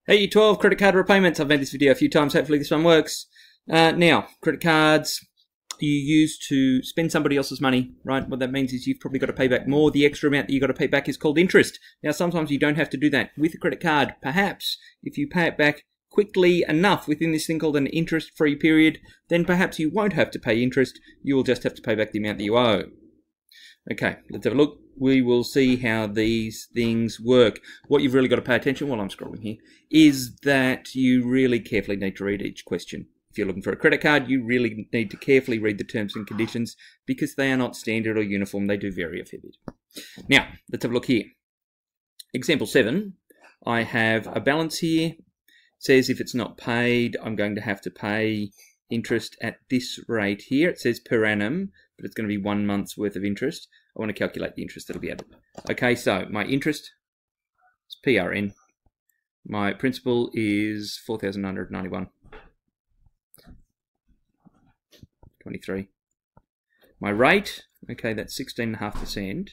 Hey, 12 credit card repayments. I've made this video a few times. Hopefully this one works. Now, credit cards you use to spend somebody else's money, right? What that means is you've probably got to pay back more. The extra amount that you've got to pay back is called interest. Now, sometimes you don't have to do that with a credit card. Perhaps if you pay it back quickly enough within this thing called an interest-free period, then perhaps you won't have to pay interest. You will just have to pay back the amount that you owe. Okay, let's have a look. We will see how these things work. What you've really got to pay attention while I'm scrolling here is that you really carefully need to read each question. If you're looking for a credit card, you really need to carefully read the terms and conditions because they are not standard or uniform. They do vary a fair bit. Now, let's have a look here. Example 7, I have a balance here. It says if it's not paid, I'm going to have to pay interest at this rate here. It says per annum, but it's going to be 1 month's worth of interest. I want to calculate the interest that'll be added. Okay, so my interest is PRN. My principal is $4,991.23. My rate, okay, that's 16.5%,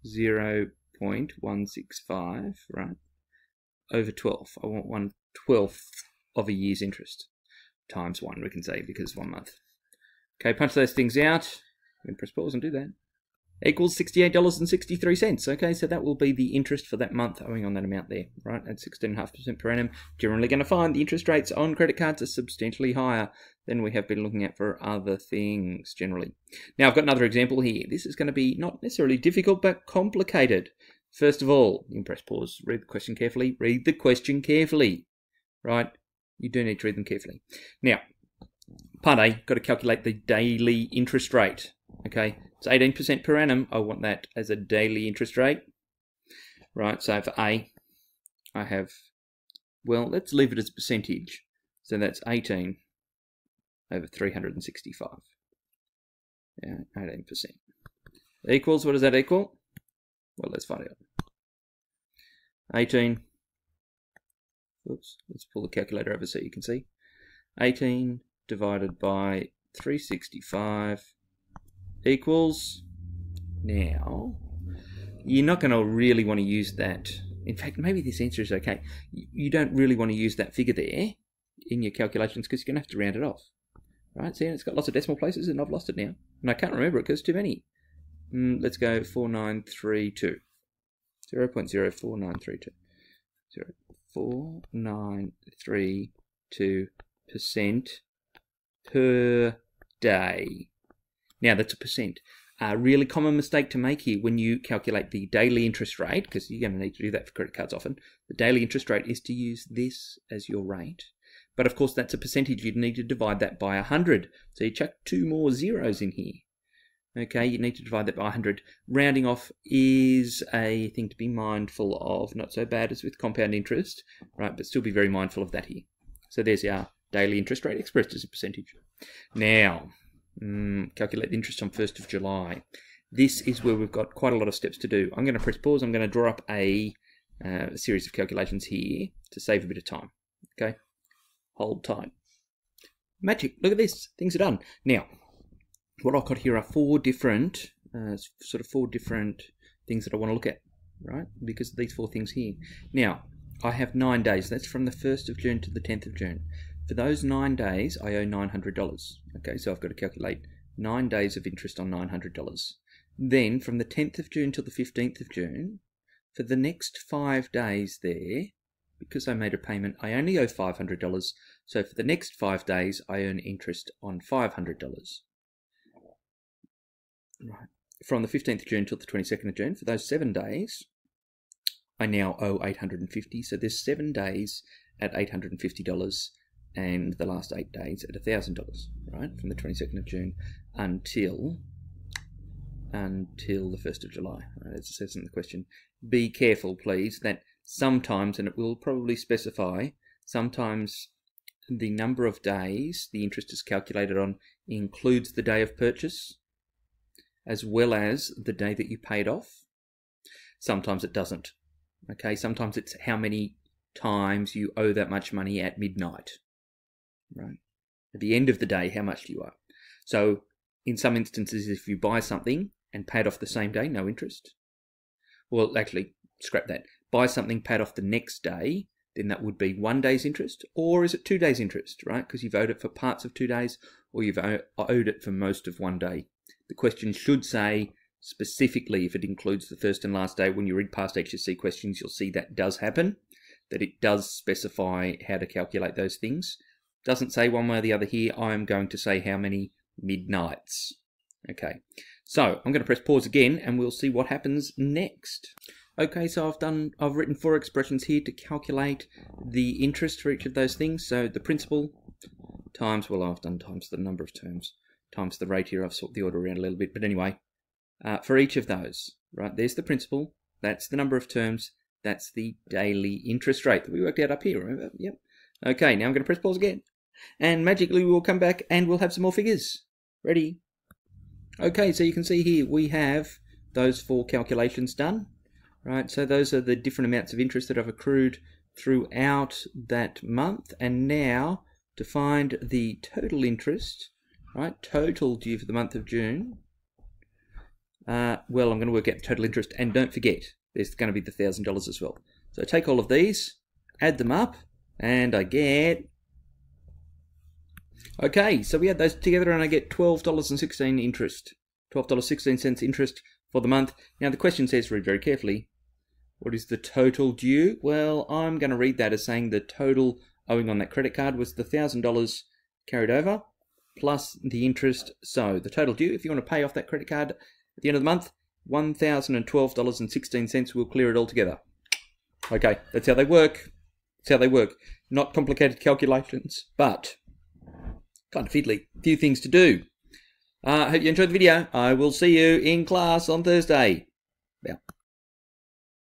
0.165, right, over 12. I want 1/12 of a year's interest times 1, we can say, because 1 month. Okay, punch those things out. I'm going to press pause and do that. Equals $68.63. Okay, so that will be the interest for that month owing on that amount there, right? At 16.5% per annum. Generally going to find the interest rates on credit cards are substantially higher than we have been looking at for other things generally. Now, I've got another example here. This is going to be not necessarily difficult, but complicated. First of all, you can press pause, read the question carefully. Read the question carefully, right? You do need to read them carefully. Now, part A, got to calculate the daily interest rate. Okay, it's 18% per annum. I want that as a daily interest rate. Right, so for A, I have, well, let's leave it as a percentage. So that's 18 over 365. Yeah, 18%. Equals, what does that equal? Well, let's find out. 18, oops, let's pull the calculator over so you can see. 18 divided by 365 equals, now, you're not going to really want to use that. In fact, maybe this answer is okay. You don't really want to use that figure there in your calculations because you're going to have to round it off. Right, see, it's got lots of decimal places and I've lost it now. And I can't remember it because too many. Let's go 4932. 0.04932. 0.4932% per day. Now, that's a percent. A really common mistake to make here when you calculate the daily interest rate, because you're going to need to do that for credit cards often, the daily interest rate is to use this as your rate. But of course, that's a percentage. You'd need to divide that by 100. So you chuck 2 more zeros in here. Okay, you need to divide that by 100. Rounding off is a thing to be mindful of. Not so bad as with compound interest, right? But still be very mindful of that here. So there's our daily interest rate expressed as a percentage. Now, calculate the interest on 1st of July. This is where we've got quite a lot of steps to do. I'm going to press pause. I'm going to draw up a series of calculations here to save a bit of time. Okay, hold tight. Magic, look at this. Things are done. Now, what I've got here are 4 different, four different things that I want to look at, right? Because of these 4 things here. Now, I have 9 days. That's from the 1st of June to the 10th of June. For those 9 days, I owe $900. Okay, so I've got to calculate 9 days of interest on $900. Then, from the 10th of June till the 15th of June, for the next 5 days there, because I made a payment, I only owe $500. So for the next 5 days, I earn interest on $500. Right. From the 15th of June till the 22nd of June, for those 7 days, I now owe $850. So there's 7 days at $850. And the last 8 days at $1,000, right? From the 22nd of June until the 1st of July, right? As it says in the question. Be careful, please, that sometimes, and it will probably specify, sometimes the number of days the interest is calculated on includes the day of purchase, as well as the day that you paid off. Sometimes it doesn't, okay? Sometimes it's how many times you owe that much money at midnight. Right. At the end of the day, how much do you owe? So in some instances, if you buy something and pay it off the same day, no interest. Well, actually, scrap that. Buy something, pay it off the next day, then that would be 1 day's interest, or is it 2 days' interest, right? Because you've owed it for parts of 2 days, or you've owed it for most of 1 day. The question should say specifically if it includes the first and last day. When you read past HSC questions, you'll see that does happen, that it does specify how to calculate those things. Doesn't say one way or the other here. I'm going to say how many midnights. Okay, so I'm going to press pause again and we'll see what happens next. Okay, so I've written 4 expressions here to calculate the interest for each of those things. So the principal times, well, I've done times the number of terms, times the rate here. I've swapped the order around a little bit, but anyway, for each of those, right, there's the principal, that's the number of terms, that's the daily interest rate that we worked out up here, remember? Yep. Okay, now I'm going to press pause again, and magically we'll come back and we'll have some more figures. Ready? Okay, so you can see here we have those 4 calculations done. Right, so those are the different amounts of interest that I've accrued throughout that month. And now to find the total interest, right, total due for the month of June. Well, I'm going to work out the total interest, and don't forget, there's going to be the $1,000 as well. So take all of these, add them up, and I get... Okay, so we add those together and I get $12.16 interest. $12.16 interest for the month. Now the question says, read very carefully, what is the total due? Well, I'm going to read that as saying the total owing on that credit card was the $1,000 carried over plus the interest. So the total due, if you want to pay off that credit card at the end of the month, $1,012.16 will clear it all together. Okay, that's how they work. That's how they work. Not complicated calculations, but kind of fiddly. Few things to do. I hope you enjoyed the video. I will see you in class on Thursday.